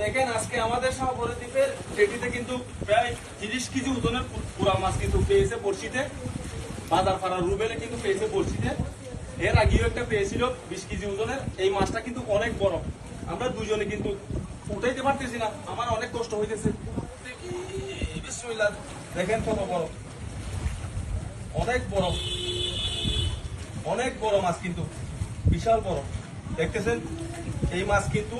দেখেন আজকে আমাদের সাগর দ্বীপের জেটিতে কিন্তু প্রায় 30 কেজি ওজনের পুরা মাছ কিন্তু পেয়েছে বড়শিতে। বাজার পাড়া রুবেলে কিন্তু পেয়েছে বড়শিতে। এর আগেও একটা পেয়েছিল 20 কেজি ওজনের। এই মাছটা কিন্তু অনেক বড়, আমরা দুজনে কিন্তু উঠাইতে পারতেছি না, আমার অনেক কষ্ট হইতেছে। বিসমিল্লাহ, দেখেন কত বড়, অনেক বড়, অনেক বড় মাছ, কিন্তু বিশাল বড়। দেখতেছেন এই মাছ কিন্তু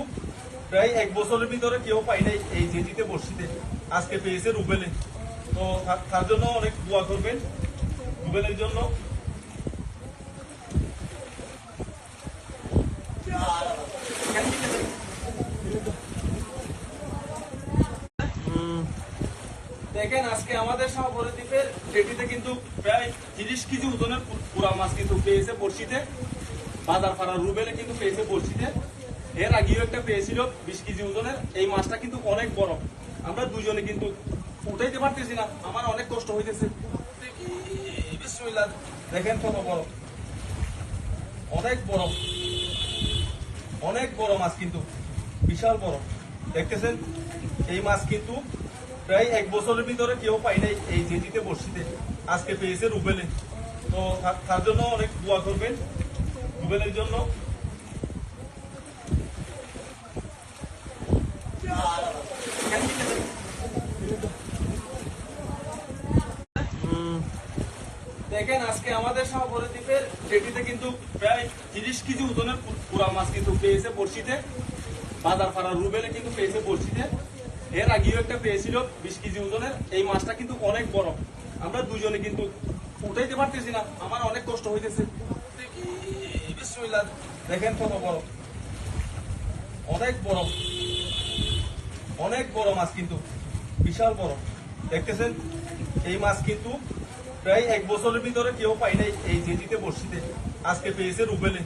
প্রায় 1 বছরের ভিতরে কেউ পাই নাই এই জেটিতে বড়শিতে। আজকে পেয়েছে রুবেলে, তো তার জন্য অনেক দোয়া করবেন রুবেলের জন্য। দেখেন আজকে আমাদের সাগর দ্বীপের জেটিতে কিন্তু প্রায় 30 কেজি ওজনের পুরা মাছ কিন্তু পেয়েছে বড়শিতে। বাজার পাড়া রুবেলে কিন্তু পেয়েছে বড়শিতে। এর আগেও একটা পেয়েছিল 20 কেজি ওজনের। এই মাছটা কিন্তু অনেক বড়, আমরা দুজনে কিন্তু উঠাইতে পারতেছি না, আমার অনেক কষ্ট হইতেছে। বিসমিল্লাহ, দেখেন কত বড়, অনেক বড়, অনেক বড় মাছ, কিন্তু বিশাল বড়। দেখতেছেন এই মাছ কিন্তু প্রায় 1 বছরের ভিতরে কেউ পাই নাই এই জেটিতে বড়শিতে। আজকে পেয়েছে রুবেলে, তো তার জন্য অনেক দোয়া করবেন রুবেলের জন্য। দেখেন আজকে আমাদের সাগর দ্বীপের জেটিতে কিন্তু প্রায় 30 কেজি ওজনের পুরা মাছ কিন্তু পেয়েছে বড়শিতে। বাজার পাড়া রুবেলে কিন্তু পেয়েছে বড়শিতে। এর আগেও একটা পেয়েছিল 20 কেজি ওজনের। এই মাছটা কিন্তু অনেক বড়, আমরা দুজনে কিন্তু উঠাইতে পারতেছি না, আমার অনেক কষ্ট হইতেছে। বিসমিল্লাহ, দেখেন কত বড়, অনেক বড়, অনেক বড় মাছ, কিন্তু বিশাল বড়। দেখতেছেন এই মাছ কিন্তু প্রায় 1 বছরের ভিতরে কেউ পাই নাই এই জেটিতে বড়শিতে। আজকে পেয়েছে রুবেলে,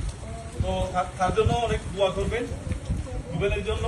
তো তার জন্য অনেক দোয়া করবেন রুবেলের জন্য।